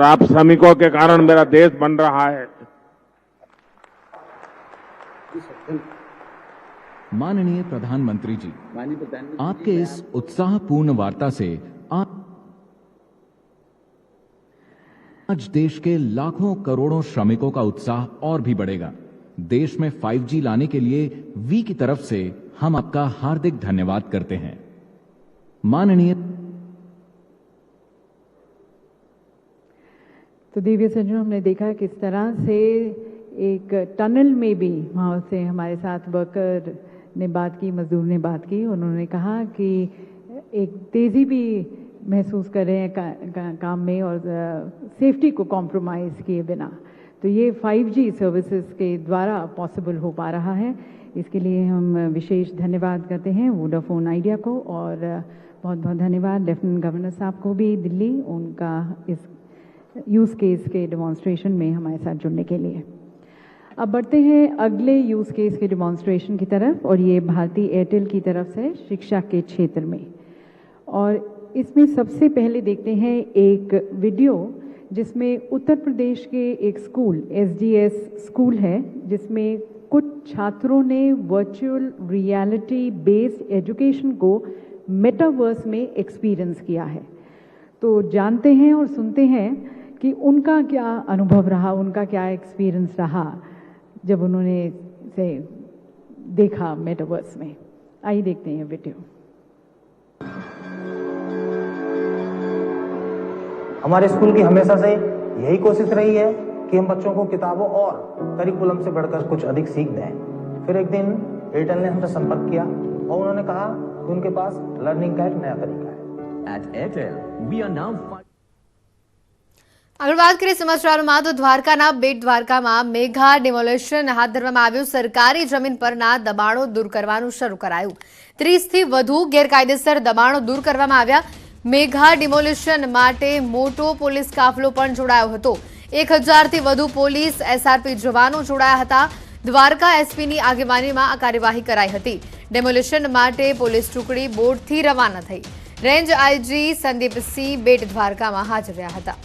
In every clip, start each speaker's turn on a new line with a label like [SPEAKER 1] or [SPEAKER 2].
[SPEAKER 1] आप श्रमिकों के कारण मेरा देश बन रहा है।
[SPEAKER 2] माननीय प्रधानमंत्री जी, आपके इस उत्साहपूर्ण वार्ता से आज देश के लाखों करोड़ों श्रमिकों का उत्साह और भी बढ़ेगा। देश में 5G लाने के लिए वी की तरफ से हम आपका हार्दिक धन्यवाद करते हैं। माननीय
[SPEAKER 3] तो देवी सज्जनों, हमने देखा किस तरह से एक टनल में भी वहाँ से हमारे साथ वर्कर ने बात की, मजदूर ने बात की। उन्होंने कहा कि एक तेज़ी भी महसूस कर रहे हैं काम में और सेफ्टी को कॉम्प्रोमाइज़ किए बिना। तो ये 5G सर्विसेज के द्वारा पॉसिबल हो पा रहा है। इसके लिए हम विशेष धन्यवाद करते हैं वोडाफोन आइडिया को, और बहुत बहुत धन्यवाद लेफ्टिनेंट गवर्नर साहब को भी दिल्ली, उनका इस यूज़ केस के डेमोन्स्ट्रेशन में हमारे साथ जुड़ने के लिए। अब बढ़ते हैं अगले यूज़ केस के डेमोन्स्ट्रेशन की तरफ, और ये भारती एयरटेल की तरफ से शिक्षा के क्षेत्र में। और इसमें सबसे पहले देखते हैं एक वीडियो जिसमें उत्तर प्रदेश के एक स्कूल, SDS स्कूल है, जिसमें कुछ छात्रों ने वर्चुअल रियलिटी बेस्ड एजुकेशन को मेटावर्स में एक्सपीरियंस किया है। तो जानते हैं और सुनते हैं कि उनका क्या अनुभव रहा, उनका क्या एक्सपीरियंस रहा जब उन्होंने इसे देखा मेटावर्स में। आइए देखते हैं वीडियो।
[SPEAKER 4] हमारे स्कूल की हमेशा से यही कोशिश रही है कि हम बच्चों को किताबों और करिकुलम से बढ़कर कुछ अधिक सीख दें। फिर एक दिन एयरटेल ने हमसे संपर्क किया और उन्होंने कहा कि उनके पास लर्निंग का एक नया तरीका है।
[SPEAKER 2] At Airtel, we are now
[SPEAKER 5] આગળ વાત કરીએ સમાચારોમાં, તો દ્વારકાના બેટ દ્વારકામાં મેગા ડિમોલેશન હાથ ધરવામાં આવ્યું। સરકારી જમીન પરના દબાણો દૂર કરવાનું શરૂ કરાયું। 30 થી વધુ ગેરકાયદેસર દબાણો દૂર કરવામાં આવ્યા। મેગા ડિમોલેશન માટે મોટો પોલીસ કાફલો પણ જોડાયો હતો। 1000 થી વધુ પોલીસ SRP જવાનો જોડાયા હતા। દ્વારકા એસપીની આગેવાનીમાં આ કાર્યવાહી કરાઈ હતી। ડેમોલેશન માટે પોલીસ ટુકડી બોટથી રવાના થઈ। રેન્જ IG સંદીપ સિંહ બેટ દ્વારકામાં હાજર રહ્યા હતા।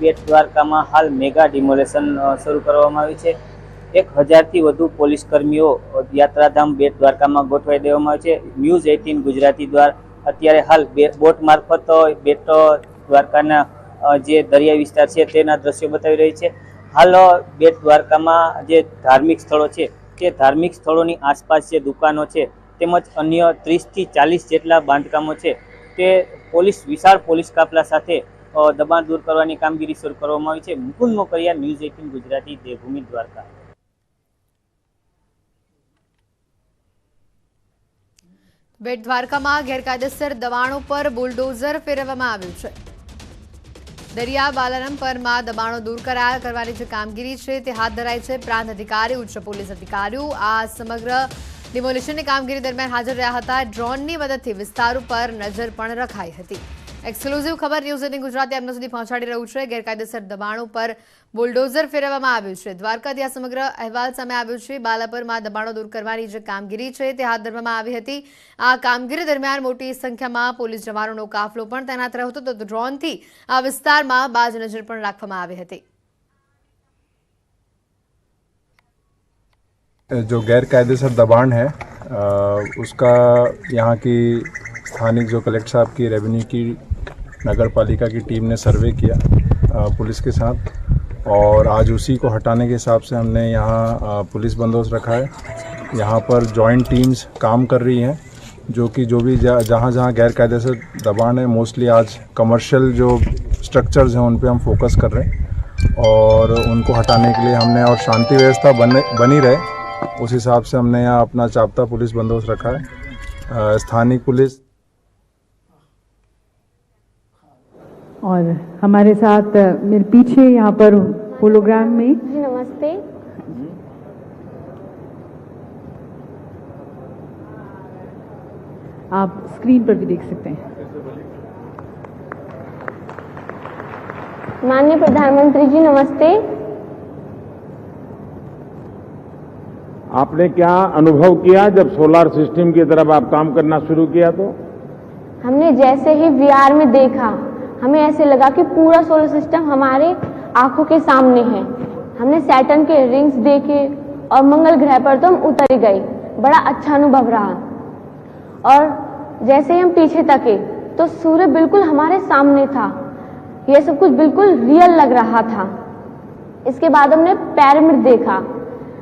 [SPEAKER 6] બેટ દ્વારકામાં હાલ મેગા ડિમોલેશન શરૂ કરવામાં આવી છે। 1000 થી વધુ પોલીસ કર્મીઓ યાત્રાધામ બેટ દ્વારકામાં ગોઠવાઈ દેવામાં આવી છે। ન્યૂઝ 18 ગુજરાતી દ્વારા અત્યારે હાલ બોટ મારફત બેટ દ્વારકાના જે દરિયાઈ વિસ્તાર છે તેના દ્રશ્યો બતાવી રહી છે। હાલ બેટ દ્વારકામાં જે ધાર્મિક સ્થળો છે તે ધાર્મિક સ્થળોની આસપાસ જે દુકાનો છે તેમજ અન્ય 30 થી 40 જેટલા બાંધકામો છે તે વિશાળ પોલીસ કાફલા સાથે દબાણ દૂર કરવાની કામગીરી શરૂ કરવામાં આવી છે। મુકુંદ મોકરિયા, ન્યૂઝ 18 ગુજરાતી, દેવભૂમિ દ્વારકા।
[SPEAKER 5] બેટ દ્વારકામાં ગેરકાયદેસર દબાણો પર બુલડોઝર ફેરવવામાં આવ્યું છે। દરિયા બાલાનમ પરમાં દબાણો દૂર કરવાની જે કામગીરી છે તે હાથ ધરાઈ છે। પ્રાંત અધિકારી, ઉચ્ચ પોલીસ અધિકારીઓ આ સમગ્ર ડિમોલિશનની કામગીરી દરમિયાન હાજર રહ્યા હતા। ડ્રોનની મદદથી વિસ્તાર ઉપર નજર પણ રખાઈ હતી। एक्सक्लूसिव खबर न्यूज 18 गुजराती आपने सुधी पहोंचाड़ी रह्યું છે। गैरकायदेसर दबाणों पर बुलडोजर फेरवવામાં આવ્યું છે। દ્વારકાથી આ સમગ્ર અહેવાલ સામે આવ્યો છે। બાલાપરમાં દબાણો દૂર કરવાની જે કામગીરી છે તે હાથ ધરવામાં આવી હતી। આ કામગીરી દરમિયાન મોટી સંખ્યામાં પોલીસ જવાનોનો કાફલો પણ તૈનાત રહ્યો હતો। તો ડ્રોનથી આ વિસ્તારમાં બાજ નજર પણ રાખવામાં આવી હતી।
[SPEAKER 7] जो गैरकायदेसर दबाण है उसका यहाँ की स्थानिक जो कलेक्टर साहब की रेवेन्यू की नगर पालिका की टीम ने सर्वे किया पुलिस के साथ, और आज उसी को हटाने के हिसाब से हमने यहाँ पुलिस बंदोबस्त रखा है। यहाँ पर जॉइंट टीम्स काम कर रही हैं, जो कि जो भी जहाँ जहाँ गैरकायदेसर दबाण है, मोस्टली आज कमर्शियल जो स्ट्रक्चर्स हैं उन पे हम फोकस कर रहे हैं, और उनको हटाने के लिए हमने, और शांति व्यवस्था बनी रहे उस हिसाब से हमने यहाँ अपना चाप्ता पुलिस बंदोबस्त रखा है। स्थानीय पुलिस
[SPEAKER 3] और हमारे साथ मेरे पीछे यहाँ पर होलोग्राम में,
[SPEAKER 8] नमस्ते,
[SPEAKER 3] आप स्क्रीन पर भी देख सकते हैं।
[SPEAKER 8] माननीय प्रधानमंत्री जी नमस्ते।
[SPEAKER 1] आपने क्या अनुभव किया जब सोलर सिस्टम की तरफ आप काम करना शुरू किया? तो
[SPEAKER 8] हमने जैसे ही VR में देखा, हमें ऐसे लगा कि पूरा सोलर सिस्टम हमारे आंखों के सामने है। हमने सैटर्न के रिंग्स देखे और मंगल ग्रह पर तो हम उतर ही गए। बड़ा अच्छा अनुभव रहा। और जैसे ही हम पीछे तके तो सूर्य बिल्कुल हमारे सामने था। यह सब कुछ बिल्कुल रियल लग रहा था। इसके बाद हमने पिरामिड देखा।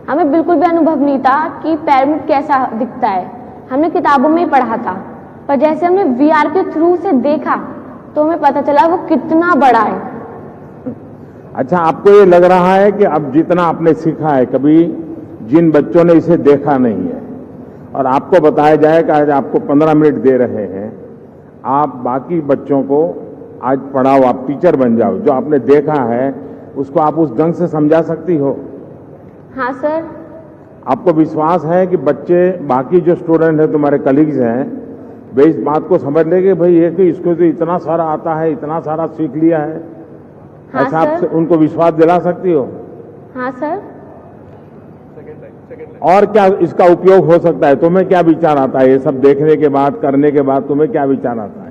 [SPEAKER 8] हमें बिल्कुल भी अनुभव नहीं था कि पिरामिड कैसा दिखता है। हमने किताबों में ही पढ़ा था, पर जैसे हमने VR के थ्रू से देखा तो हमें पता चला वो कितना बड़ा है।
[SPEAKER 1] अच्छा, आपको ये लग रहा है कि अब जितना आपने सीखा है, कभी जिन बच्चों ने इसे देखा नहीं है और आपको बताया जाए कि आज आपको 15 मिनट दे रहे हैं, आप बाकी बच्चों को आज पढ़ाओ, आप टीचर बन जाओ, जो आपने देखा है उसको आप उस ढंग से समझा सकती हो?
[SPEAKER 8] हाँ सर।
[SPEAKER 1] आपको विश्वास है कि बच्चे, बाकी जो स्टूडेंट हैं, तुम्हारे कलीग्स हैं, वे इस बात को समझ लेंगे भाई ये कि इसको तो इतना सारा आता है, इतना सारा सीख लिया है?
[SPEAKER 8] हाँ
[SPEAKER 1] ऐसा आप
[SPEAKER 8] सर।
[SPEAKER 1] उनको विश्वास दिला सकती हो?
[SPEAKER 8] हाँ सर।
[SPEAKER 1] और क्या इसका उपयोग हो सकता है? तुम्हें क्या विचार आता है ये सब देखने के बाद, करने के बाद तुम्हें क्या विचार आता है?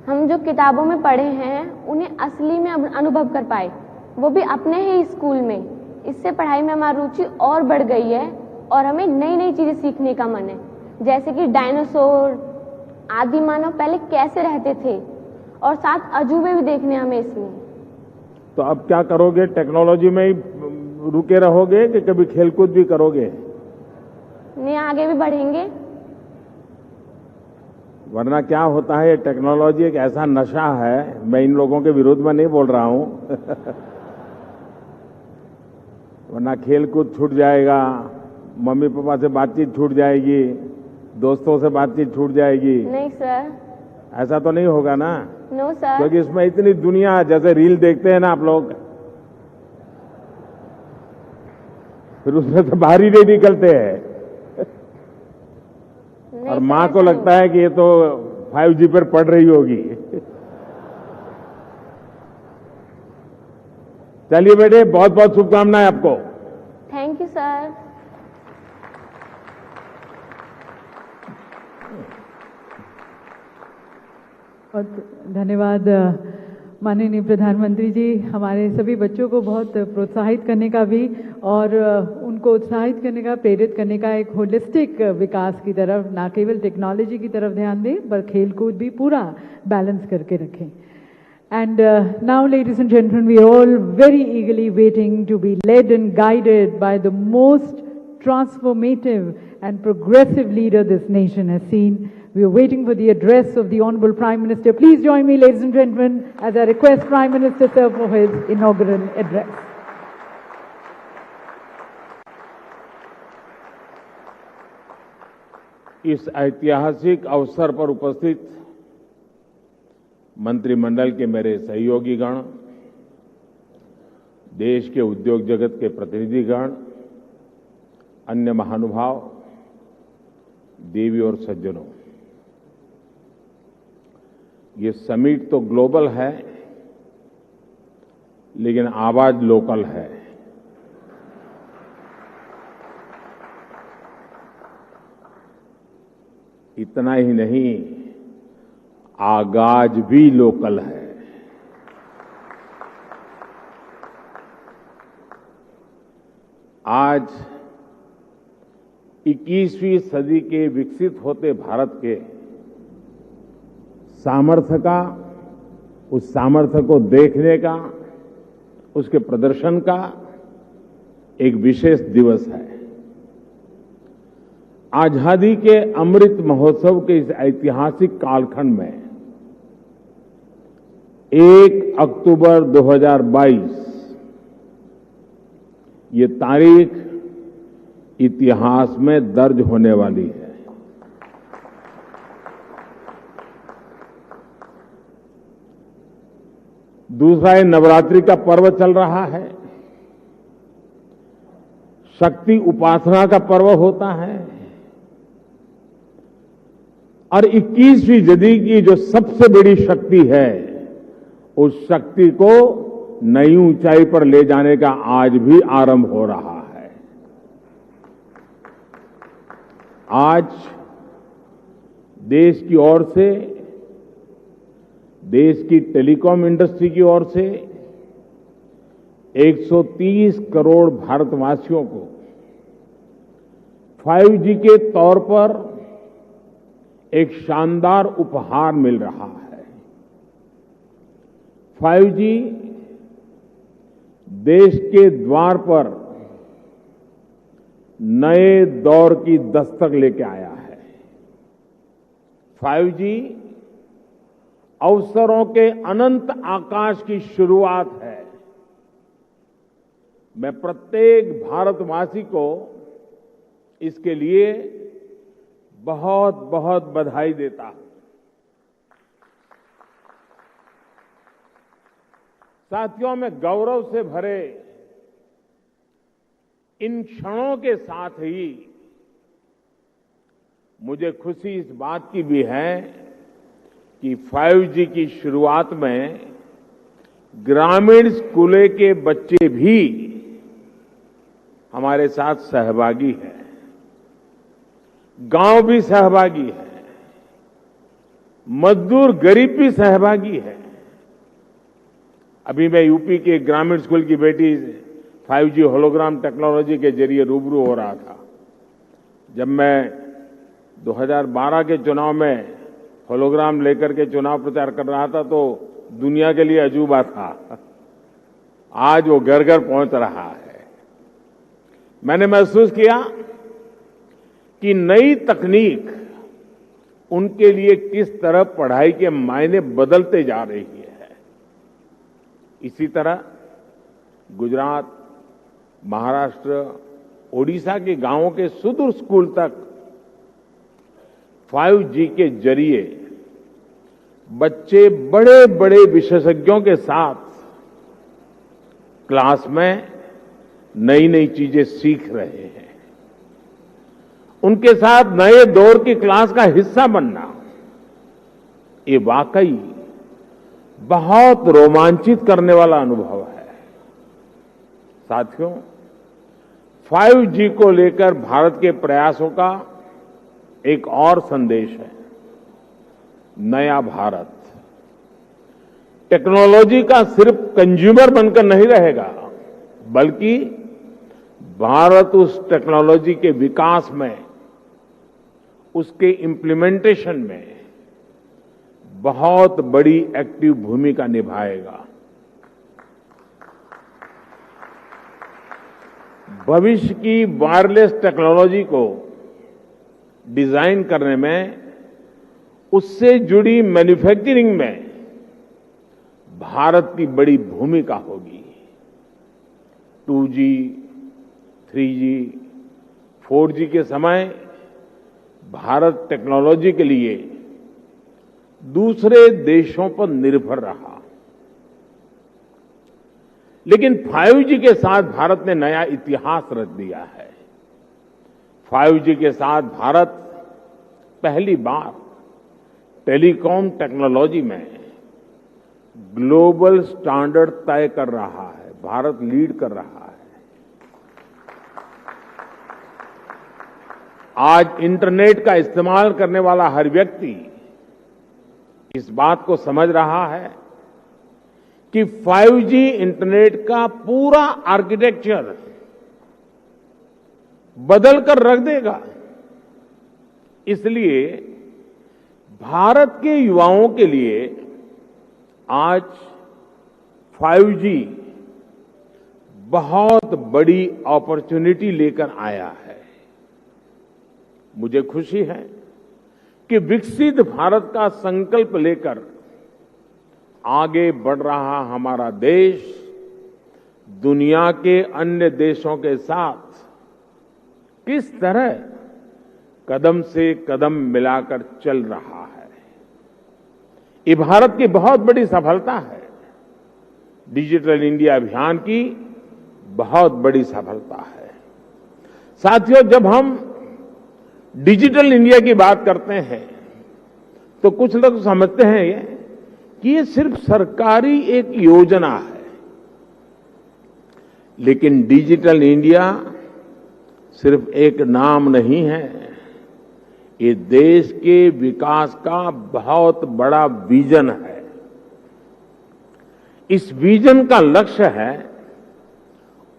[SPEAKER 8] हम जो किताबों में पढ़े हैं उन्हें असली में अनुभव कर पाए, वो भी अपने ही स्कूल में। इससे पढ़ाई में हमारी रुचि और बढ़ गई है और हमें नई नई चीजें सीखने का मन है, जैसे कि डायनासोर, आदि मानव पहले कैसे रहते थे, और साथ अजूबे भी देखने हमें इसमें।
[SPEAKER 1] तो अब क्या करोगे? टेक्नोलॉजी में ही रुके रहोगे कि कभी खेलकूद भी करोगे?
[SPEAKER 8] नहीं, आगे भी बढ़ेंगे।
[SPEAKER 1] वरना क्या होता है, ये टेक्नोलॉजी एक ऐसा नशा है, मैं इन लोगों के विरोध में नहीं बोल रहा हूं वरना खेल कूद छूट जाएगा, मम्मी पापा से बातचीत छूट जाएगी, दोस्तों से बातचीत छूट जाएगी।
[SPEAKER 8] नहीं सर।
[SPEAKER 1] ऐसा तो नहीं होगा ना?
[SPEAKER 8] No sir.
[SPEAKER 1] क्योंकि इसमें इतनी दुनिया, जैसे रील देखते हैं ना आप लोग, फिर उसमें से बाहर ही नहीं निकलते हैं और माँ को लगता है कि ये तो 5G पर पढ़ रही होगी चलिए बेटे, बहुत बहुत शुभकामनाएं आपको।
[SPEAKER 8] Thank you sir.
[SPEAKER 3] बहुत धन्यवाद माननीय प्रधानमंत्री जी। हमारे सभी बच्चों को बहुत प्रोत्साहित करने का भी और उनको उत्साहित करने का, प्रेरित करने का एक होलिस्टिक विकास की तरफ, ना केवल टेक्नोलॉजी की तरफ ध्यान दें पर खेल कूद भी पूरा बैलेंस करके रखें। And now, ladies and gentlemen, we are all very eagerly waiting to be led and guided by the most transformative and progressive leader this nation has seen. We are waiting for the address of the Honorable Prime Minister. Please join me, ladies and gentlemen, as I request Prime Minister Sir for his inaugural address.
[SPEAKER 1] इस ऐतिहासिक अवसर पर उपस्थित मंत्रिमंडल के मेरे सहयोगीगण, देश के उद्योग जगत के प्रतिनिधिगण, अन्य महानुभाव, देवी और सज्जनों, ये समिट तो ग्लोबल है लेकिन आवाज लोकल है। इतना ही नहीं, आगाज भी लोकल है। आज 21वीं सदी के विकसित होते भारत के सामर्थ्य का, उस सामर्थ्य को देखने का, उसके प्रदर्शन का एक विशेष दिवस है। आजादी के अमृत महोत्सव के इस ऐतिहासिक कालखंड में 1 अक्टूबर 2022 ये तारीख इतिहास में दर्ज होने वाली है। दूसरा, ये नवरात्रि का पर्व चल रहा है, शक्ति उपासना का पर्व होता है और 21वीं सदी की जो सबसे बड़ी शक्ति है उस शक्ति को नई ऊंचाई पर ले जाने का आज भी आरंभ हो रहा है। आज देश की ओर से, देश की टेलीकॉम इंडस्ट्री की ओर से 130 करोड़ भारतवासियों को 5G के तौर पर एक शानदार उपहार मिल रहा है। 5G देश के द्वार पर नए दौर की दस्तक लेके आया है। 5G अवसरों के अनंत आकाश की शुरुआत है। मैं प्रत्येक भारतवासी को इसके लिए बहुत बहुत बधाई देता हूं। साथियों, मैं गौरव से भरे इन क्षणों के साथ ही मुझे खुशी इस बात की भी है कि 5G की शुरुआत में ग्रामीण स्कूलों के बच्चे भी हमारे साथ सहभागी हैं, गांव भी सहभागी है, मजदूर गरीब भी सहभागी है। अभी मैं यूपी के ग्रामीण स्कूल की बेटी 5G होलोग्राम टेक्नोलॉजी के जरिए रूबरू हो रहा था। जब मैं 2012 के चुनाव में होलोग्राम लेकर के चुनाव प्रचार कर रहा था तो दुनिया के लिए अजूबा था। आज वो घर घर पहुंच रहा है। मैंने महसूस किया कि नई तकनीक उनके लिए किस तरह पढ़ाई के मायने बदलते जा रही है। इसी तरह गुजरात, महाराष्ट्र, ओडिशा के गांवों के सुदूर स्कूल तक 5G के जरिए बच्चे बड़े बड़े विशेषज्ञों के साथ क्लास में नई नई चीजें सीख रहे हैं। उनके साथ नए दौर की क्लास का हिस्सा बनना, ये वाकई बहुत रोमांचित करने वाला अनुभव है। साथियों, 5G को लेकर भारत के प्रयासों का एक और संदेश है, नया भारत। टेक्नोलॉजी का सिर्फ कंज्यूमर बनकर नहीं रहेगा, बल्कि भारत उस टेक्नोलॉजी के विकास में, उसके इम्प्लीमेंटेशन में बहुत बड़ी एक्टिव भूमिका निभाएगा। भविष्य की वायरलेस टेक्नोलॉजी को डिजाइन करने में, उससे जुड़ी मैन्युफैक्चरिंग में भारत की बड़ी भूमिका होगी। 2G, 3G, 4G के समय भारत टेक्नोलॉजी के लिए दूसरे देशों पर निर्भर रहा, लेकिन 5G के साथ भारत ने नया इतिहास रच दिया है। 5G के साथ भारत पहली बार टेलीकॉम टेक्नोलॉजी में ग्लोबल स्टैंडर्ड तय कर रहा है। भारत लीड कर रहा है। आज इंटरनेट का इस्तेमाल करने वाला हर व्यक्ति इस बात को समझ रहा है कि 5G इंटरनेट का पूरा आर्किटेक्चर बदल कर रख देगा। इसलिए भारत के युवाओं के लिए आज 5G बहुत बड़ी अपॉर्चुनिटी लेकर आया है। मुझे खुशी है कि विकसित भारत का संकल्प लेकर आगे बढ़ रहा हमारा देश दुनिया के अन्य देशों के साथ किस तरह कदम से कदम मिलाकर चल रहा है। ये भारत की बहुत बड़ी सफलता है। डिजिटल इंडिया अभियान की बहुत बड़ी सफलता है। साथियों, जब हम डिजिटल इंडिया की बात करते हैं तो कुछ लोग समझते हैं ये कि ये सिर्फ सरकारी एक योजना है, लेकिन डिजिटल इंडिया सिर्फ एक नाम नहीं है, ये देश के विकास का बहुत बड़ा विजन है। इस विजन का लक्ष्य है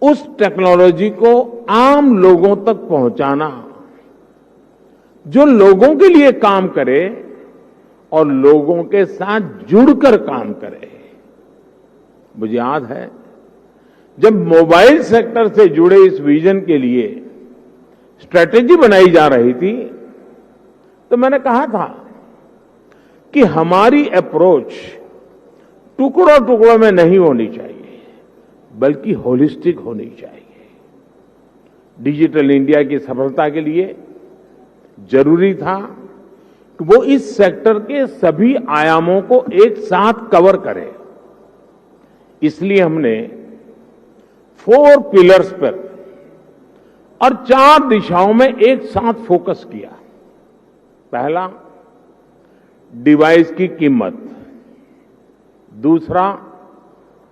[SPEAKER 1] उस टेक्नोलॉजी को आम लोगों तक पहुंचाना जो लोगों के लिए काम करे और लोगों के साथ जुड़कर काम करे। मुझे याद है जब मोबाइल सेक्टर से जुड़े इस विजन के लिए स्ट्रेटेजी बनाई जा रही थी तो मैंने कहा था कि हमारी अप्रोच टुकड़ों टुकड़ों में नहीं होनी चाहिए, बल्कि होलिस्टिक होनी चाहिए। डिजिटल इंडिया की सफलता के लिए जरूरी था कि वो इस सेक्टर के सभी आयामों को एक साथ कवर करे। इसलिए हमने 4 पिलर्स पर और 4 दिशाओं में एक साथ फोकस किया। पहला, डिवाइस की कीमत। दूसरा,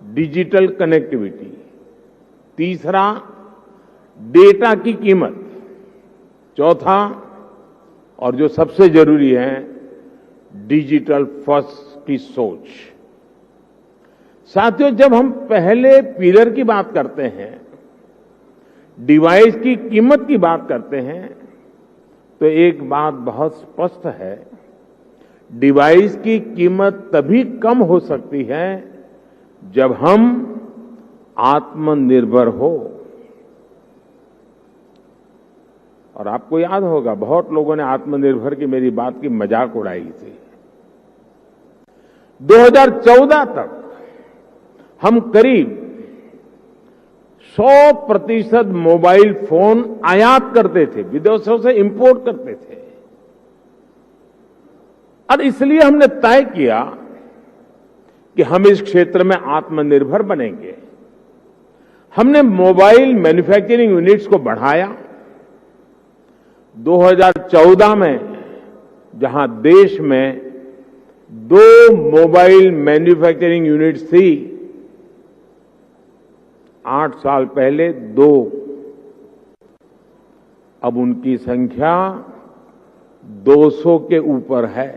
[SPEAKER 1] डिजिटल कनेक्टिविटी। तीसरा, डेटा की कीमत। चौथा, और जो सबसे जरूरी है, डिजिटल फर्स्ट की सोच। साथियों, जब हम पहले पिलर की बात करते हैं, डिवाइस की कीमत की बात करते हैं, तो एक बात बहुत स्पष्ट है, डिवाइस की कीमत तभी कम हो सकती है जब हम आत्मनिर्भर हो। और आपको याद होगा बहुत लोगों ने आत्मनिर्भर की मेरी बात की मजाक उड़ाई थी। 2014 तक हम करीब 100% मोबाइल फोन आयात करते थे, विदेशों से इंपोर्ट करते थे। और इसलिए हमने तय किया कि हम इस क्षेत्र में आत्मनिर्भर बनेंगे। हमने मोबाइल मैन्युफैक्चरिंग यूनिट्स को बढ़ाया। 2014 में जहां देश में 2 मोबाइल मैन्युफैक्चरिंग यूनिट्स थी, 8 साल पहले 2, अब उनकी संख्या 200 के ऊपर है।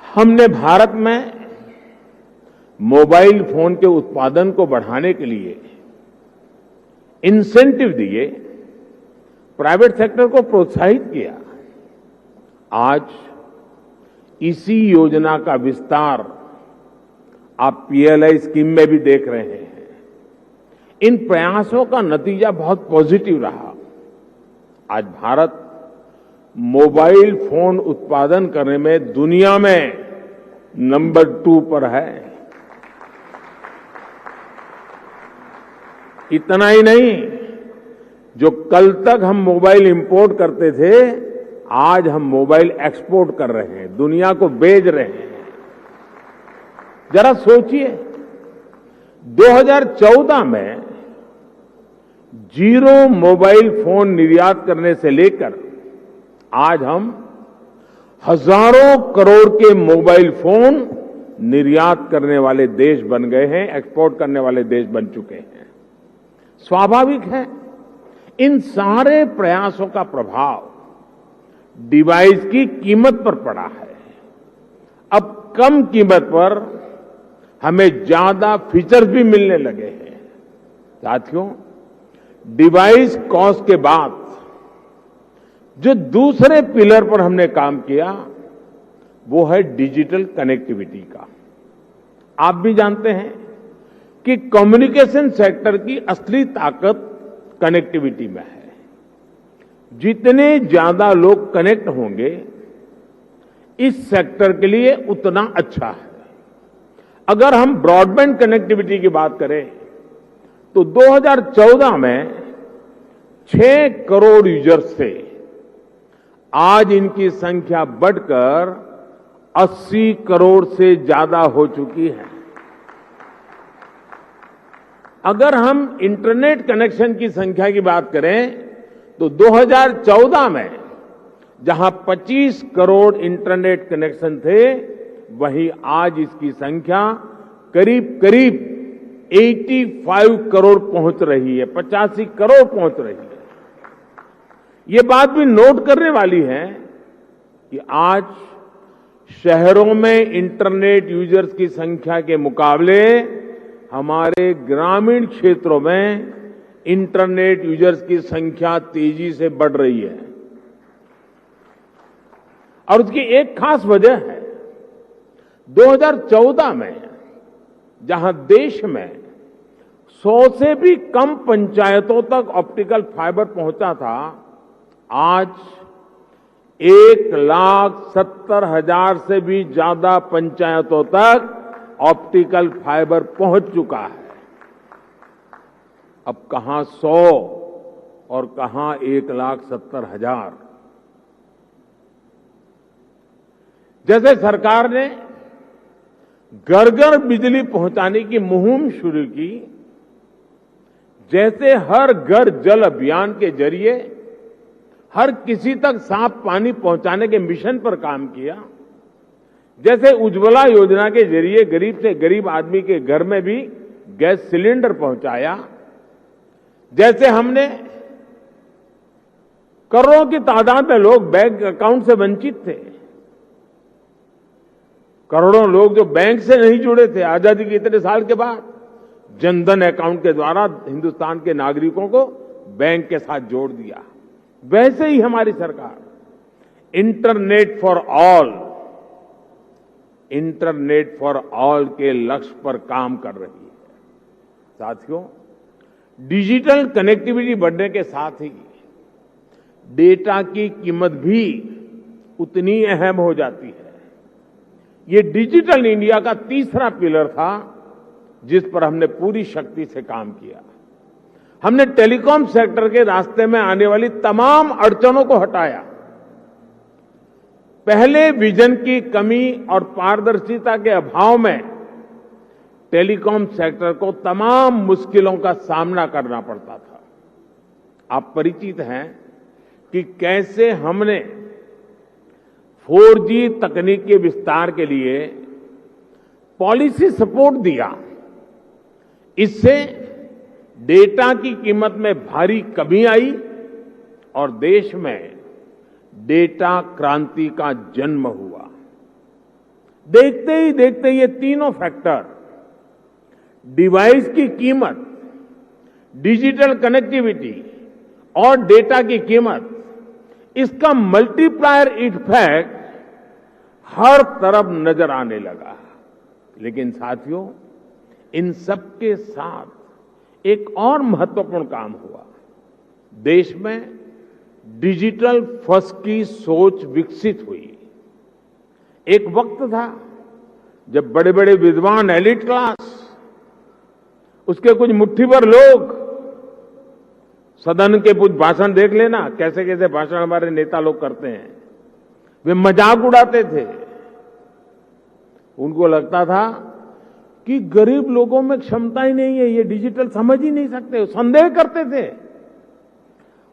[SPEAKER 1] हमने भारत में मोबाइल फोन के उत्पादन को बढ़ाने के लिए इंसेंटिव दिए, प्राइवेट सेक्टर को प्रोत्साहित किया। आज इसी योजना का विस्तार आप पीएलआई स्कीम में भी देख रहे हैं। इन प्रयासों का नतीजा बहुत पॉजिटिव रहा। आज भारत मोबाइल फोन उत्पादन करने में दुनिया में नंबर 2 पर है। इतना ही नहीं, जो कल तक हम मोबाइल इंपोर्ट करते थे, आज हम मोबाइल एक्सपोर्ट कर रहे हैं, दुनिया को बेच रहे हैं। जरा सोचिए, 2014 में 0 मोबाइल फोन निर्यात करने से लेकर आज हम हजारों करोड़ के मोबाइल फोन निर्यात करने वाले देश बन गए हैं, एक्सपोर्ट करने वाले देश बन चुके हैं। स्वाभाविक है, इन सारे प्रयासों का प्रभाव डिवाइस की कीमत पर पड़ा है। अब कम कीमत पर हमें ज्यादा फीचर्स भी मिलने लगे हैं। साथियों, डिवाइस कॉस्ट के बाद जो दूसरे पिलर पर हमने काम किया वो है डिजिटल कनेक्टिविटी का। आप भी जानते हैं कि कम्युनिकेशन सेक्टर की असली ताकत कनेक्टिविटी में है। जितने ज्यादा लोग कनेक्ट होंगे इस सेक्टर के लिए उतना अच्छा है। अगर हम ब्रॉडबैंड कनेक्टिविटी की बात करें तो 2014 में 6 करोड़ यूजर्स थे, आज इनकी संख्या बढ़कर 80 करोड़ से ज्यादा हो चुकी है। अगर हम इंटरनेट कनेक्शन की संख्या की बात करें तो 2014 में जहां 25 करोड़ इंटरनेट कनेक्शन थे, वहीं आज इसकी संख्या करीब करीब 85 करोड़ पहुंच रही है, 85 करोड़ पहुंच रही है। ये बात भी नोट करने वाली है कि आज शहरों में इंटरनेट यूजर्स की संख्या के मुकाबले हमारे ग्रामीण क्षेत्रों में इंटरनेट यूजर्स की संख्या तेजी से बढ़ रही है। और उसकी एक खास वजह है, 2014 में जहां देश में 100 से भी कम पंचायतों तक ऑप्टिकल फाइबर पहुंचा था, आज 1,70,000 से भी ज्यादा पंचायतों तक ऑप्टिकल फाइबर पहुंच चुका है। अब कहां 100 और कहां 1,70,000। जैसे सरकार ने घर घर बिजली पहुंचाने की मुहिम शुरू की, जैसे हर घर जल अभियान के जरिए हर किसी तक साफ पानी पहुंचाने के मिशन पर काम किया, जैसे उज्ज्वला योजना के जरिए गरीब से गरीब आदमी के घर में भी गैस सिलेंडर पहुंचाया, जैसे हमने करोड़ों की तादाद में लोग बैंक अकाउंट से वंचित थे, करोड़ों लोग जो बैंक से नहीं जुड़े थे, आजादी के इतने साल के बाद जनधन अकाउंट के द्वारा हिंदुस्तान के नागरिकों को बैंक के साथ जोड़ दिया। वैसे ही हमारी सरकार इंटरनेट फॉर ऑल के लक्ष्य पर काम कर रही है। साथियों, डिजिटल कनेक्टिविटी बढ़ने के साथ ही डेटा की कीमत भी उतनी अहम हो जाती है। ये डिजिटल इंडिया का तीसरा पिलर था जिस पर हमने पूरी शक्ति से काम किया। हमने टेलीकॉम सेक्टर के रास्ते में आने वाली तमाम अड़चनों को हटाया। पहले विजन की कमी और पारदर्शिता के अभाव में टेलीकॉम सेक्टर को तमाम मुश्किलों का सामना करना पड़ता था। आप परिचित हैं कि कैसे हमने 4G तकनीक के विस्तार के लिए पॉलिसी सपोर्ट दिया। इससे डेटा की कीमत में भारी कमी आई और देश में डेटा क्रांति का जन्म हुआ। देखते ही देखते ये तीनों फैक्टर, डिवाइस की कीमत, डिजिटल कनेक्टिविटी और डेटा की कीमत, इसका मल्टीप्लायर इफेक्ट हर तरफ नजर आने लगा। लेकिन साथियों, इन सब के साथ एक और महत्वपूर्ण काम हुआ। देश में डिजिटल फर्स्ट की सोच विकसित हुई। एक वक्त था जब बड़े बड़े विद्वान, एलिट क्लास, उसके कुछ मुट्ठी भर लोग, सदन के कुछ भाषण देख लेना, कैसे कैसे भाषण हमारे नेता लोग करते हैं, वे मजाक उड़ाते थे। उनको लगता था कि गरीब लोगों में क्षमता ही नहीं है, ये डिजिटल समझ ही नहीं सकते, संदेह करते थे।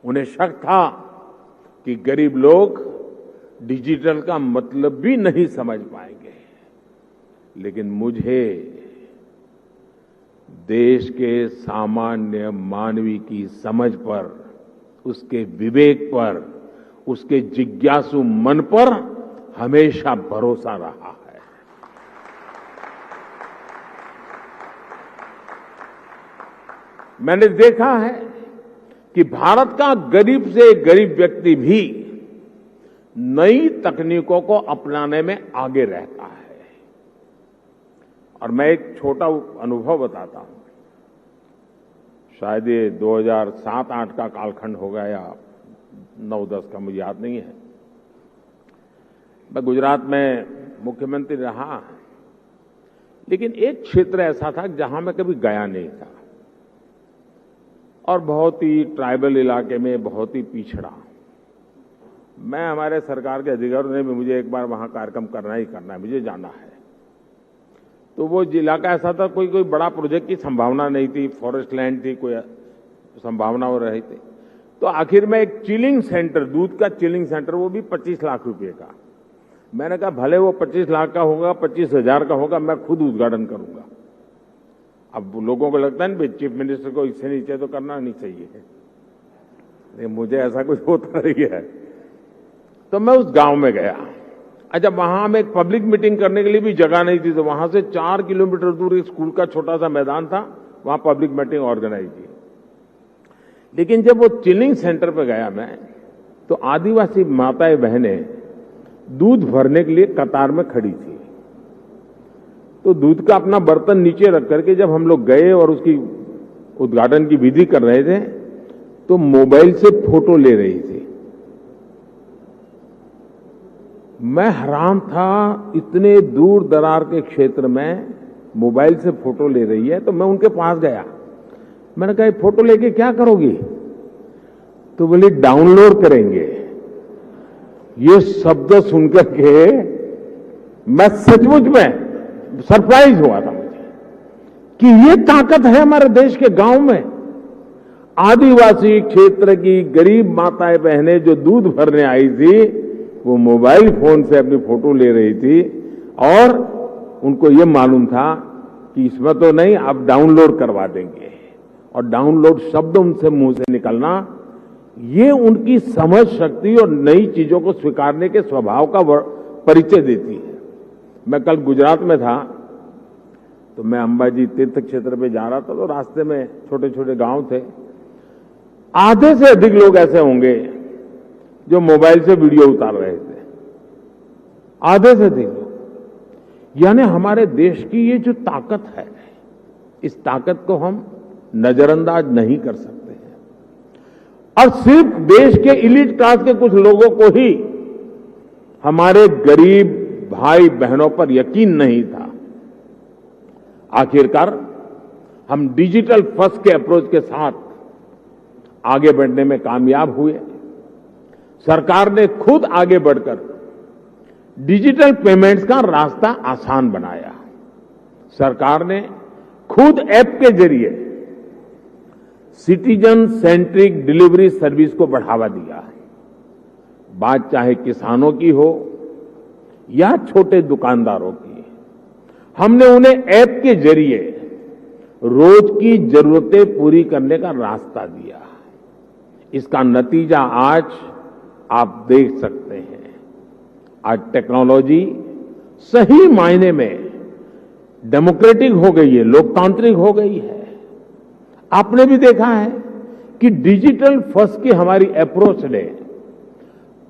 [SPEAKER 1] उन्हें शक था कि गरीब लोग डिजिटल का मतलब भी नहीं समझ पाएंगे। लेकिन मुझे देश के सामान्य मानवी की समझ पर, उसके विवेक पर, उसके जिज्ञासु मन पर हमेशा भरोसा रहा है। मैंने देखा है कि भारत का गरीब से गरीब व्यक्ति भी नई तकनीकों को अपनाने में आगे रहता है। और मैं एक छोटा अनुभव बताता हूं। शायद ये 2007-8 का कालखंड होगा या 9-10 का, मुझे याद नहीं है। मैं गुजरात में मुख्यमंत्री रहा, लेकिन एक क्षेत्र ऐसा था जहां मैं कभी गया नहीं था और बहुत ही ट्राइबल इलाके में, बहुत ही पिछड़ा। मैं, हमारे सरकार के अधिकारियों ने भी मुझे एक बार वहां कार्यक्रम करना ही करना है, मुझे जाना है। तो वो इलाका ऐसा था, कोई बड़ा प्रोजेक्ट की संभावना नहीं थी, फॉरेस्ट लैंड थी, कोई संभावना हो रही थी। तो आखिर में एक चिलिंग सेंटर, दूध का चिलिंग सेंटर, वो भी 25 लाख रुपए का। मैंने कहा भले वो 25 लाख का होगा, 25,000 का होगा, मैं खुद उद्घाटन करूंगा। अब लोगों को लगता है ना चीफ मिनिस्टर को इससे नीचे तो करना नहीं चाहिए, लेकिन मुझे ऐसा कुछ होता नहीं है। तो मैं उस गांव में गया। अच्छा, वहां हम एक पब्लिक मीटिंग करने के लिए भी जगह नहीं थी, तो वहां से 4 किलोमीटर दूर एक स्कूल का छोटा सा मैदान था, वहां पब्लिक मीटिंग ऑर्गेनाइज की। लेकिन जब वो चिलिंग सेंटर पे गया मैं, तो आदिवासी माताएं बहनें दूध भरने के लिए कतार में खड़ी थी। तो दूध का अपना बर्तन नीचे रख करके जब हम लोग गए और उसकी उद्घाटन की विधि कर रहे थे, तो मोबाइल से फोटो ले रही थी। मैं हैरान था, इतने दूर दरार के क्षेत्र में मोबाइल से फोटो ले रही है। तो मैं उनके पास गया, मैंने कहा फोटो लेके क्या करोगी? तो बोली डाउनलोड करेंगे। ये शब्द सुनकर के मैं सचमुच में सरप्राइज हुआ था मुझे कि ये ताकत है हमारे देश के गांव में। आदिवासी क्षेत्र की गरीब माताएं बहनें जो दूध भरने आई थी, वो मोबाइल फोन से अपनी फोटो ले रही थी और उनको ये मालूम था कि इसमें तो नहीं, आप डाउनलोड करवा देंगे। और डाउनलोड शब्द उनसे मुंह से निकलना, ये उनकी समझ शक्ति और नई चीजों को स्वीकारने के स्वभाव का परिचय देती है। मैं कल गुजरात में था, तो मैं अंबाजी तीर्थ क्षेत्र पे जा रहा था, तो रास्ते में छोटे छोटे गांव थे। आधे से अधिक लोग ऐसे होंगे जो मोबाइल से वीडियो उतार रहे थे, आधे से अधिक लोग। यानी हमारे देश की ये जो ताकत है, इस ताकत को हम नजरअंदाज नहीं कर सकते हैं। और सिर्फ देश के इलीट क्लास के कुछ लोगों को ही हमारे गरीब भाई बहनों पर यकीन नहीं था। आखिरकार हम डिजिटल फर्स्ट के अप्रोच के साथ आगे बढ़ने में कामयाब हुए। सरकार ने खुद आगे बढ़कर डिजिटल पेमेंट्स का रास्ता आसान बनाया। सरकार ने खुद ऐप के जरिए सिटीजन सेंट्रिक डिलीवरी सर्विस को बढ़ावा दिया। बात चाहे किसानों की हो या छोटे दुकानदारों की, हमने उन्हें ऐप के जरिए रोज की जरूरतें पूरी करने का रास्ता दिया। इसका नतीजा आज आप देख सकते हैं। आज टेक्नोलॉजी सही मायने में डेमोक्रेटिक हो गई है, लोकतांत्रिक हो गई है। आपने भी देखा है कि डिजिटल फर्स्ट की हमारी अप्रोच ने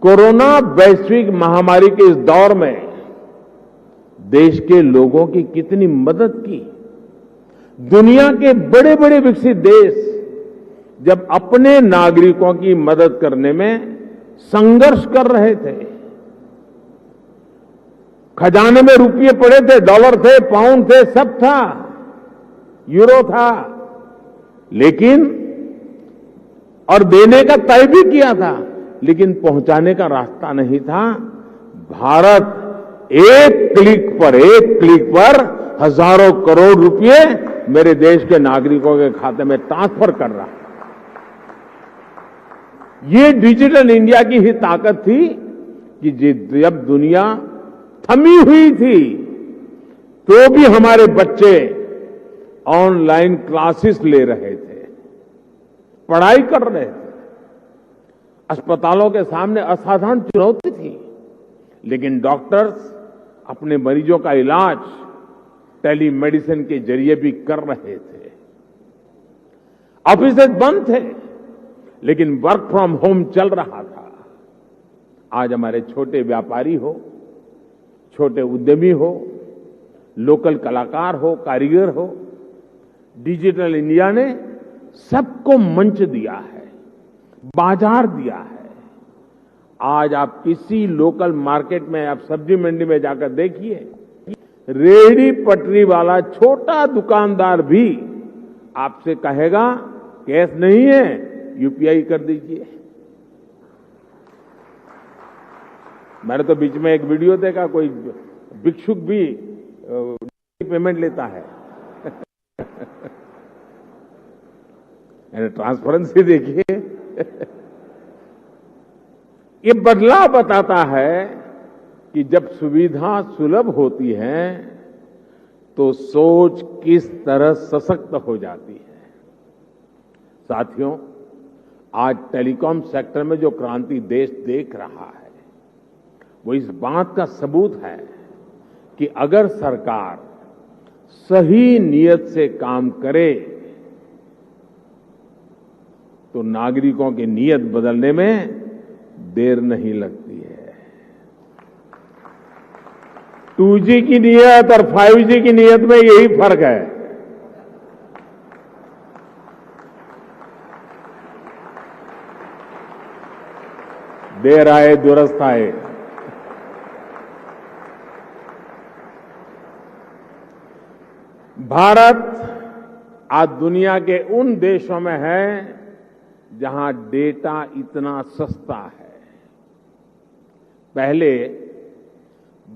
[SPEAKER 1] कोरोना वैश्विक महामारी के इस दौर में देश के लोगों की कितनी मदद की। दुनिया के बड़े बड़े विकसित देश जब अपने नागरिकों की मदद करने में संघर्ष कर रहे थे, खजाने में रुपये पड़े थे, डॉलर थे, पाउंड थे, सब था, यूरो था, लेकिन और देने का तय भी किया था, लेकिन पहुंचाने का रास्ता नहीं था। भारत एक क्लिक पर हजारों करोड़ रुपए मेरे देश के नागरिकों के खाते में ट्रांसफर कर रहा है। ये डिजिटल इंडिया की ही ताकत थी कि जब दुनिया थमी हुई थी, तो भी हमारे बच्चे ऑनलाइन क्लासेस ले रहे थे, पढ़ाई कर रहे थे। अस्पतालों के सामने असाधारण चुनौती थी, लेकिन डॉक्टर्स अपने मरीजों का इलाज टेलीमेडिसिन के जरिए भी कर रहे थे। ऑफिसेज बंद थे, लेकिन वर्क फ्रॉम होम चल रहा था। आज हमारे छोटे व्यापारी हो, छोटे उद्यमी हो, लोकल कलाकार हो, कारीगर हो, डिजिटल इंडिया ने सबको मंच दिया है, बाजार दिया है। आज आप किसी लोकल मार्केट में, आप सब्जी मंडी में जाकर देखिए, रेहड़ी पटरी वाला छोटा दुकानदार भी आपसे कहेगा कैश नहीं है, यूपीआई कर दीजिए। मैंने तो बीच में एक वीडियो देखा, कोई भिक्षुक भी पेमेंट लेता है। ट्रांसपेरेंसी देखिए, ये बदलाव बताता है कि जब सुविधा सुलभ होती है तो सोच किस तरह सशक्त हो जाती है। साथियों, आज टेलीकॉम सेक्टर में जो क्रांति देश देख रहा है वो इस बात का सबूत है कि अगर सरकार सही नियत से काम करे तो नागरिकों की नियत बदलने में देर नहीं लगती है। 2G की नियत और 5G की नियत में यही फर्क है। देर आए दुरुस्त आए। भारत आज दुनिया के उन देशों में है जहां डेटा इतना सस्ता है। पहले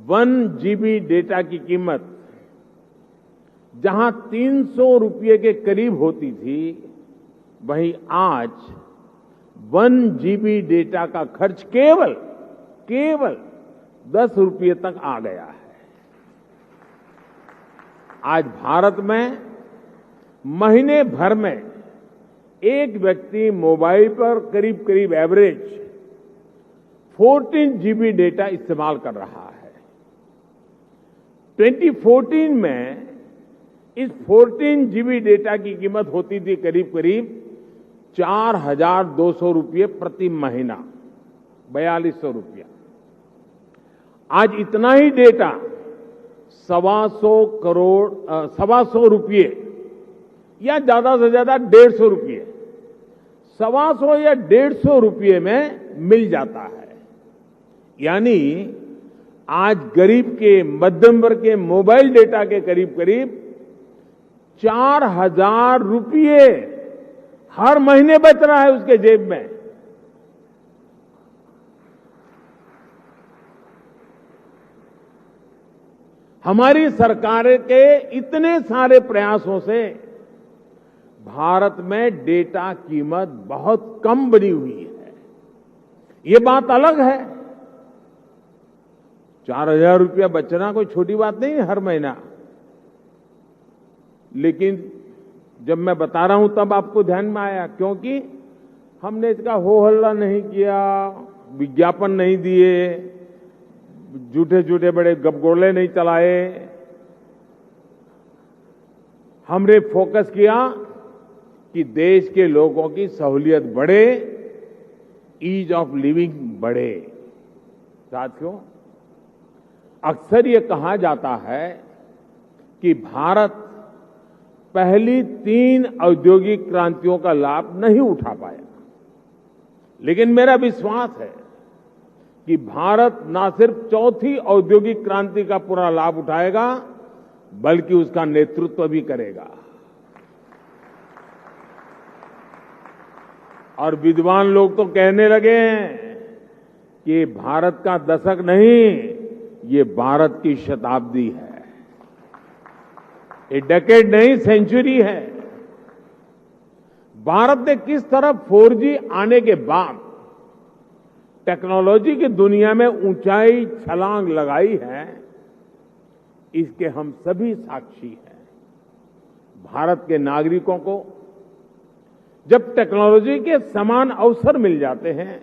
[SPEAKER 1] 1 GB डेटा की कीमत जहां 300 रुपये के करीब होती थी, वहीं आज 1 GB डेटा का खर्च केवल 10 रुपये तक आ गया है। आज भारत में महीने भर में एक व्यक्ति मोबाइल पर करीब एवरेज 14 GB डेटा इस्तेमाल कर रहा है। 2014 में इस 14 GB डेटा की कीमत होती थी करीब 4,200 रुपये प्रति महीना, 4,200 रुपया। आज इतना ही डेटा 125 रुपये या ज्यादा से ज्यादा 150 रुपये, 125 या 150 रुपये में मिल जाता है। यानी आज गरीब के, मध्यम वर्ग के मोबाइल डेटा के करीब 4,000 रुपये हर महीने बच रहा है उसके जेब में। हमारी सरकार के इतने सारे प्रयासों से भारत में डेटा कीमत बहुत कम बनी हुई है। ये बात अलग है, 4,000 रुपया बचना कोई छोटी बात नहीं है हर महीना। लेकिन जब मैं बता रहा हूं तब आपको ध्यान में आया, क्योंकि हमने इसका हो हल्ला नहीं किया, विज्ञापन नहीं दिए, झूठे बड़े गपगोले नहीं चलाए। हमने फोकस किया कि देश के लोगों की सहूलियत बढ़े, ईज ऑफ लिविंग बढ़े। साथियों, अक्सर ये कहा जाता है कि भारत पहली 3 औद्योगिक क्रांतियों का लाभ नहीं उठा पाया, लेकिन मेरा विश्वास है कि भारत न सिर्फ चौथी औद्योगिक क्रांति का पूरा लाभ उठाएगा, बल्कि उसका नेतृत्व भी करेगा। और विद्वान लोग तो कहने लगे हैं कि ये भारत का दशक नहीं, ये भारत की शताब्दी है। ये डेकेड नहीं, सेंचुरी है। भारत ने किस तरह 4G आने के बाद टेक्नोलॉजी की दुनिया में ऊंचाई छलांग लगाई है, इसके हम सभी साक्षी हैं। भारत के नागरिकों को जब टेक्नोलॉजी के समान अवसर मिल जाते हैं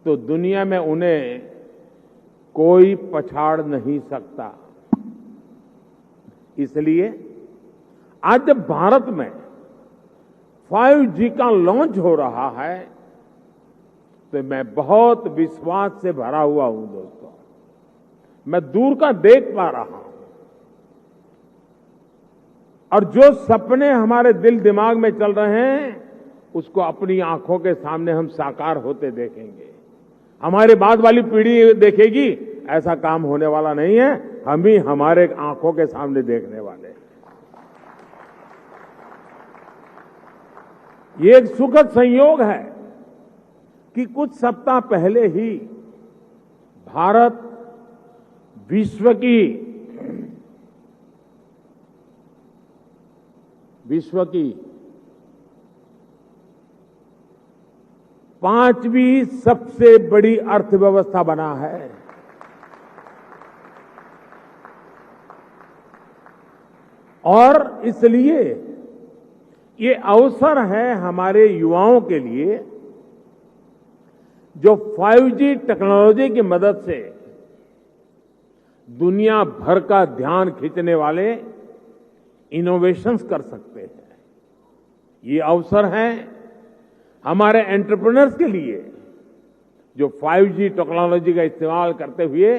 [SPEAKER 1] तो दुनिया में उन्हें कोई पछाड़ नहीं सकता। इसलिए आज जब भारत में 5G का लॉन्च हो रहा है तो मैं बहुत विश्वास से भरा हुआ हूं दोस्तों। मैं दूर का देख पा रहा हूं और जो सपने हमारे दिल दिमाग में चल रहे हैं उसको अपनी आंखों के सामने हम साकार होते देखेंगे। हमारे बाद वाली पीढ़ी देखेगी, ऐसा काम होने वाला नहीं है, हम ही हमारे आंखों के सामने देखने वाले हैं। ये एक सुखद संयोग है कि कुछ सप्ताह पहले ही भारत विश्व की 5वीं सबसे बड़ी अर्थव्यवस्था बना है। और इसलिए ये अवसर है हमारे युवाओं के लिए जो 5G टेक्नोलॉजी की मदद से दुनिया भर का ध्यान खींचने वाले इनोवेशंस कर सकते हैं। ये अवसर है हमारे एंटरप्रेन्योर्स के लिए जो 5G टेक्नोलॉजी का इस्तेमाल करते हुए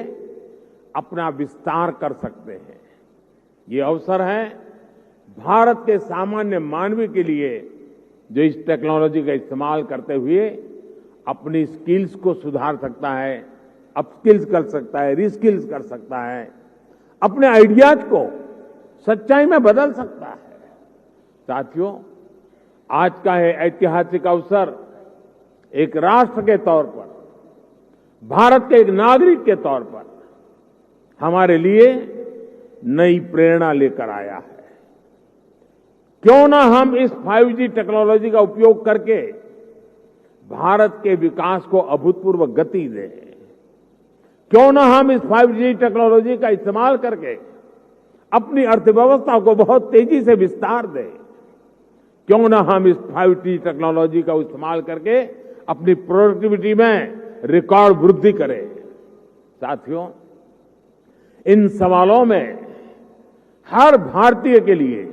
[SPEAKER 1] अपना विस्तार कर सकते हैं। ये अवसर है भारत के सामान्य मानवी के लिए जो इस टेक्नोलॉजी का इस्तेमाल करते हुए अपनी स्किल्स को सुधार सकता है, अपस्किल्स कर सकता है, रीस्किल्स कर सकता है, अपने आइडियाज को सच्चाई में बदल सकता है। साथियों, आज का ये ऐतिहासिक अवसर एक राष्ट्र के तौर पर, भारत के एक नागरिक के तौर पर हमारे लिए नई प्रेरणा लेकर आया है। क्यों ना हम इस 5G टेक्नोलॉजी का उपयोग करके भारत के विकास को अभूतपूर्व गति दें। क्यों ना हम इस 5G टेक्नोलॉजी का इस्तेमाल करके अपनी अर्थव्यवस्था को बहुत तेजी से विस्तार दें। क्यों ना हम इस 5G टेक्नोलॉजी का इस्तेमाल करके अपनी प्रोडक्टिविटी में रिकॉर्ड वृद्धि करें। साथियों, इन सवालों में हर भारतीय के लिए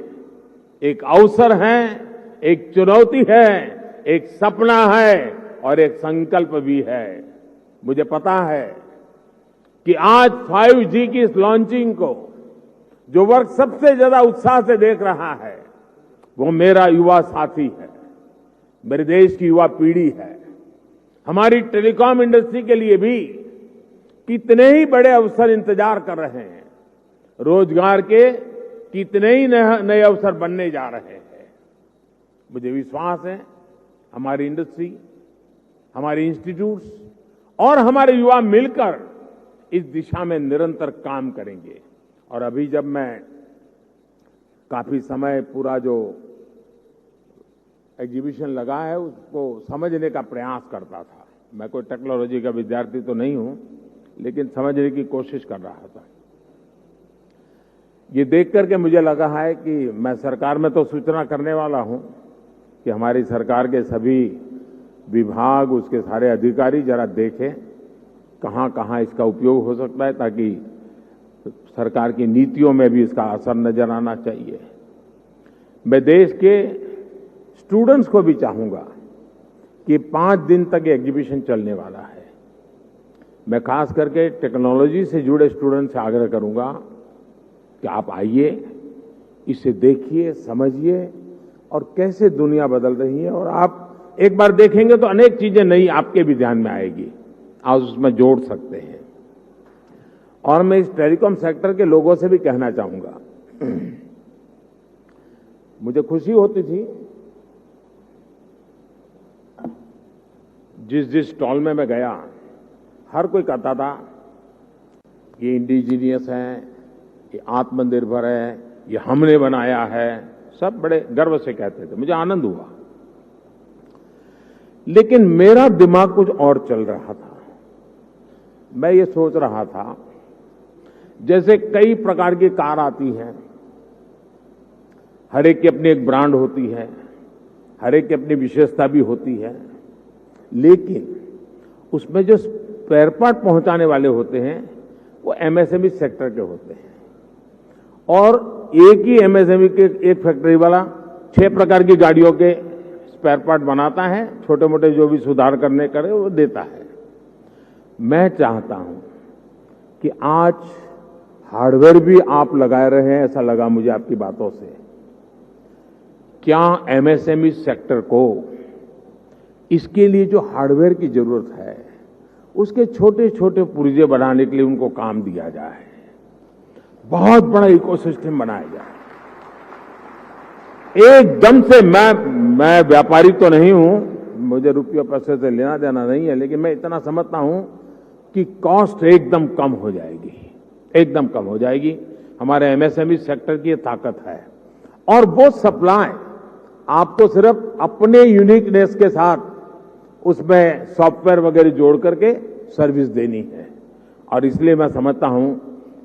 [SPEAKER 1] एक अवसर है, एक चुनौती है, एक सपना है और एक संकल्प भी है। मुझे पता है कि आज 5G की इस लॉन्चिंग को जो वर्ग सबसे ज्यादा उत्साह से देख रहा है वो मेरा युवा साथी है, मेरे देश की युवा पीढ़ी है। हमारी टेलीकॉम इंडस्ट्री के लिए भी कितने ही बड़े अवसर इंतजार कर रहे हैं। रोजगार के कितने ही नए अवसर बनने जा रहे हैं। मुझे विश्वास है हमारी इंडस्ट्री, हमारे इंस्टीट्यूट्स और हमारे युवा मिलकर इस दिशा में निरंतर काम करेंगे। और अभी जब मैं काफी समय पूरा जो एग्जीबिशन लगा है उसको समझने का प्रयास करता था। मैं कोई टेक्नोलॉजी का विद्यार्थी तो नहीं हूं, लेकिन समझने की कोशिश कर रहा था। ये देख करके मुझे लगा है कि मैं सरकार में तो सूचना करने वाला हूं कि हमारी सरकार के सभी विभाग, उसके सारे अधिकारी जरा देखें कहां कहां इसका उपयोग हो सकता है, ताकि सरकार की नीतियों में भी इसका असर नजर आना चाहिए। मैं देश के स्टूडेंट्स को भी चाहूंगा कि 5 दिन तक एग्जीबिशन चलने वाला है। मैं खास करके टेक्नोलॉजी से जुड़े स्टूडेंट्स से आग्रह करूंगा कि आप आइए, इसे देखिए, समझिए और कैसे दुनिया बदल रही है। और आप एक बार देखेंगे तो अनेक चीजें नई आपके भी ध्यान में आएगी, आप उसमें जोड़ सकते हैं। और मैं इस टेलीकॉम सेक्टर के लोगों से भी कहना चाहूंगा, मुझे खुशी होती थी जिस स्टॉल में मैं गया, हर कोई कहता था ये इंडिजीनियस है, ये आत्मनिर्भर है, ये हमने बनाया है। सब बड़े गर्व से कहते थे, मुझे आनंद हुआ। लेकिन मेरा दिमाग कुछ और चल रहा था। मैं ये सोच रहा था, जैसे कई प्रकार की कार आती हैं, हर एक की अपनी एक ब्रांड होती है, हर एक की अपनी विशेषता भी होती है, लेकिन उसमें जो स्पेयर पार्ट पहुंचाने वाले होते हैं वो एमएसएमई सेक्टर के होते हैं। और एक ही एमएसएमई के एक फैक्ट्री वाला 6 प्रकार की गाड़ियों के स्पेयर पार्ट बनाता है, छोटे मोटे जो भी सुधार करने करे वो देता है। मैं चाहता हूं कि आज हार्डवेयर भी आप लगा रहे हैं, ऐसा लगा मुझे आपकी बातों से। क्या एमएसएमई सेक्टर को इसके लिए जो हार्डवेयर की जरूरत है उसके छोटे छोटे पुर्जे बनाने के लिए उनको काम दिया जाए, बहुत बड़ा इकोसिस्टम बनाया जाए। एकदम से मैं व्यापारी तो नहीं हूं, मुझे रुपये पैसे से लेना देना नहीं है, लेकिन मैं इतना समझता हूं कि कॉस्ट एकदम कम हो जाएगी, एकदम कम हो जाएगी। हमारे एमएसएमई सेक्टर की ये ताकत है। और वो सप्लाई आपको सिर्फ अपने यूनिकनेस के साथ उसमें सॉफ्टवेयर वगैरह जोड़ करके सर्विस देनी है। और इसलिए मैं समझता हूं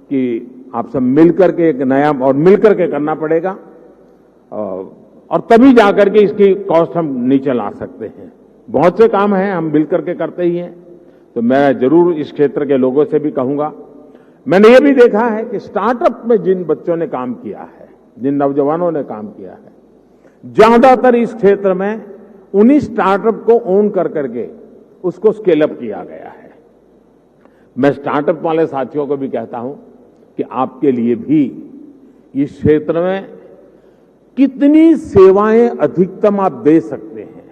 [SPEAKER 1] कि आप सब मिलकर के एक नया और मिलकर के करना पड़ेगा और तभी जाकर के इसकी कॉस्ट हम नीचे ला सकते हैं। बहुत से काम हैं हम मिलकर के करते ही हैं, तो मैं जरूर इस क्षेत्र के लोगों से भी कहूंगा। मैंने ये भी देखा है कि स्टार्टअप में जिन बच्चों ने काम किया है, जिन नौजवानों ने काम किया है, ज्यादातर इस क्षेत्र में उन्हीं स्टार्टअप को ओन कर करके उसको स्केल अप किया गया है। मैं स्टार्टअप वाले साथियों को भी कहता हूं कि आपके लिए भी इस क्षेत्र में कितनी सेवाएं अधिकतम आप दे सकते हैं,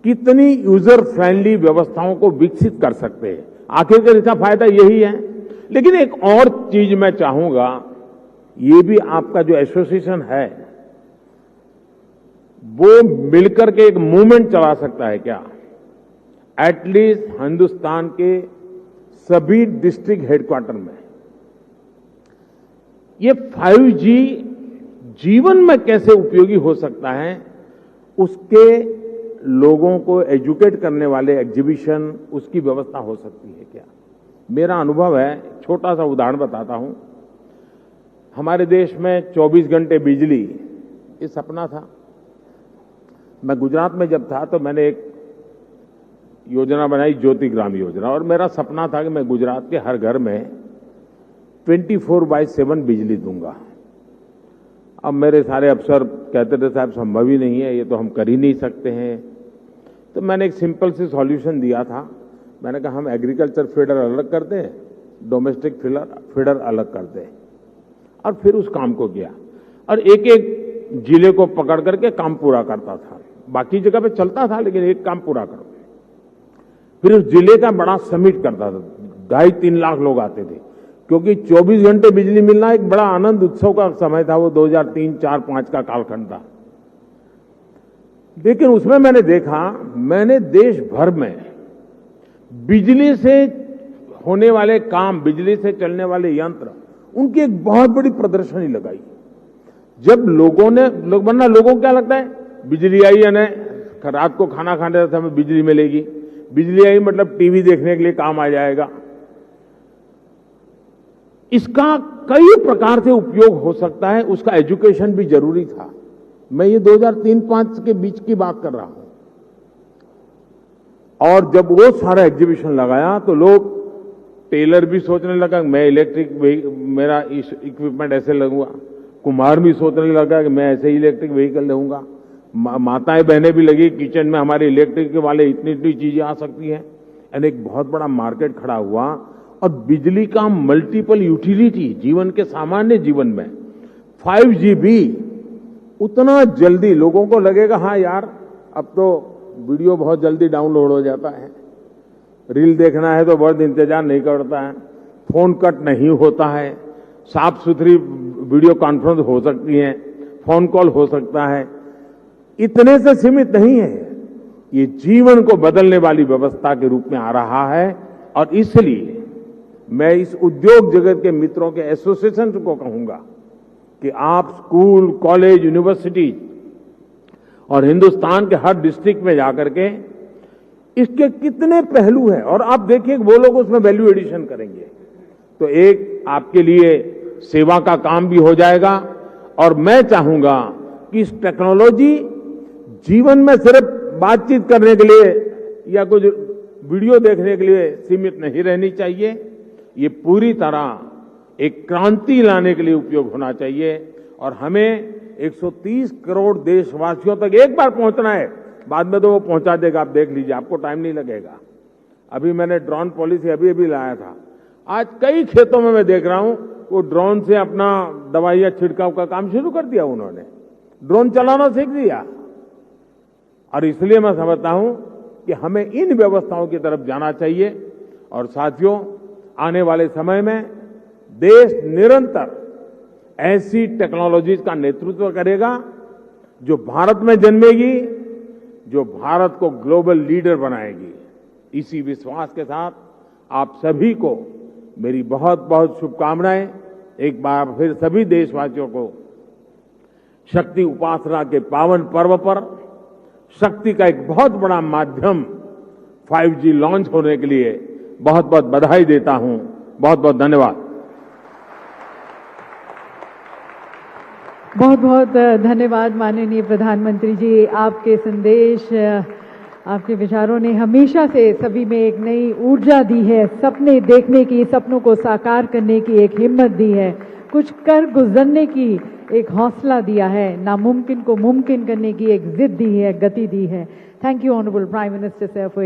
[SPEAKER 1] कितनी यूजर फ्रेंडली व्यवस्थाओं को विकसित कर सकते हैं, आखिरकार इसका फायदा यही है। लेकिन एक और चीज मैं चाहूंगा, ये भी आपका जो एसोसिएशन है वो मिलकर के एक मूवमेंट चला सकता है क्या? एटलीस्ट हिंदुस्तान के सभी डिस्ट्रिक्ट हेडक्वार्टर में ये 5G जीवन में कैसे उपयोगी हो सकता है, उसके लोगों को एजुकेट करने वाले एग्जीबिशन, उसकी व्यवस्था हो सकती है क्या? मेरा अनुभव है, छोटा सा उदाहरण बताता हूं। हमारे देश में 24 घंटे बिजली, ये सपना था। मैं गुजरात में जब था तो मैंने एक योजना बनाई, ज्योति ग्राम योजना, और मेरा सपना था कि मैं गुजरात के हर घर में 24/7 बिजली दूंगा। अब मेरे सारे अफसर कहते थे साहब संभव ही नहीं है, ये तो हम कर ही नहीं सकते हैं। तो मैंने एक सिंपल सी सॉल्यूशन दिया था। मैंने कहा हम एग्रीकल्चर फीडर अलग कर दें, डोमेस्टिक फीडर अलग कर दें, और फिर उस काम को किया और एक एक जिले को पकड़ करके काम पूरा करता था। बाकी जगह पे चलता था लेकिन एक काम पूरा करो। फिर उस जिले का बड़ा समिट करता था, 2.5-3 लाख लोग आते थे, क्योंकि 24 घंटे बिजली मिलना एक बड़ा आनंद उत्सव का समय था। वो 2003, 4, 5 का कालखंड था। लेकिन उसमें मैंने देखा, मैंने देश भर में बिजली से होने वाले काम, बिजली से चलने वाले यंत्र, उनकी एक बहुत बड़ी प्रदर्शनी लगाई। जब लोगों को क्या लगता है, बिजली आई है ना, रात को खाना खाने समय बिजली मिलेगी, बिजली आई मतलब टीवी देखने के लिए काम आ जाएगा। इसका कई प्रकार से उपयोग हो सकता है, उसका एजुकेशन भी जरूरी था। मैं ये 2003-5 के बीच की बात कर रहा हूं। और जब वो सारा एग्जीबिशन लगाया तो लोग, टेलर भी सोचने लगा मैं मेरा इक्विपमेंट ऐसे लगूंगा, कुम्हार भी सोचने लगा कि मैं ऐसे इलेक्ट्रिक व्हीकल लूंगा, माताएं बहनें भी लगी किचन में हमारे इलेक्ट्रिक वाले इतनी चीजें आ सकती हैं। यानी एक बहुत बड़ा मार्केट खड़ा हुआ। और बिजली का मल्टीपल यूटिलिटी जीवन के सामान्य जीवन में 5G भी उतना जल्दी, लोगों को लगेगा हाँ यार अब तो वीडियो बहुत जल्दी डाउनलोड हो जाता है, रील देखना है तो बहुत इंतजार नहीं करता है, फोन कट नहीं होता है, साफ सुथरी वीडियो कॉन्फ्रेंस हो सकती है, फोन कॉल हो सकता है। इतने से सीमित नहीं है, ये जीवन को बदलने वाली व्यवस्था के रूप में आ रहा है। और इसलिए मैं इस उद्योग जगत के मित्रों के एसोसिएशन को कहूंगा कि आप स्कूल, कॉलेज, यूनिवर्सिटी और हिंदुस्तान के हर डिस्ट्रिक्ट में जाकर के इसके कितने पहलू हैं, और आप देखिए वो लोग उसमें वैल्यू एडिशन करेंगे तो एक आपके लिए सेवा का काम भी हो जाएगा। और मैं चाहूंगा कि इस टेक्नोलॉजी जीवन में सिर्फ बातचीत करने के लिए या कुछ वीडियो देखने के लिए सीमित नहीं रहनी चाहिए, ये पूरी तरह एक क्रांति लाने के लिए उपयोग होना चाहिए। और हमें 130 करोड़ देशवासियों तक एक बार पहुंचना है, बाद में तो वो पहुंचा देगा, आप देख लीजिए, आपको टाइम नहीं लगेगा। अभी मैंने ड्रोन पॉलिसी अभी लाया था, आज कई खेतों में मैं देख रहा हूं वो ड्रोन से अपना दवाइयां छिड़काव का काम शुरू कर दिया, उन्होंने ड्रोन चलाना सीख दिया। और इसलिए मैं समझता हूं कि हमें इन व्यवस्थाओं की तरफ जाना चाहिए। और साथियों, आने वाले समय में देश निरंतर ऐसी टेक्नोलॉजीज का नेतृत्व करेगा जो भारत में जन्मेगी, जो भारत को ग्लोबल लीडर बनाएगी। इसी विश्वास के साथ आप सभी को मेरी बहुत बहुत शुभकामनाएं। एक बार फिर सभी देशवासियों को शक्ति उपासना के पावन पर्व पर शक्ति का एक बहुत बड़ा माध्यम 5G लॉन्च होने के लिए बहुत बहुत बधाई देता हूं। बहुत बहुत धन्यवाद।
[SPEAKER 3] बहुत बहुत धन्यवाद माननीय प्रधानमंत्री जी। आपके संदेश, आपके विचारों ने हमेशा से सभी में एक नई ऊर्जा दी है, सपने देखने की, सपनों को साकार करने की एक हिम्मत दी है, कुछ कर गुजरने की एक हौसला दिया है, नामुमकिन को मुमकिन करने की एक जिद दी है, गति दी है। Thank you honourable prime minister sir for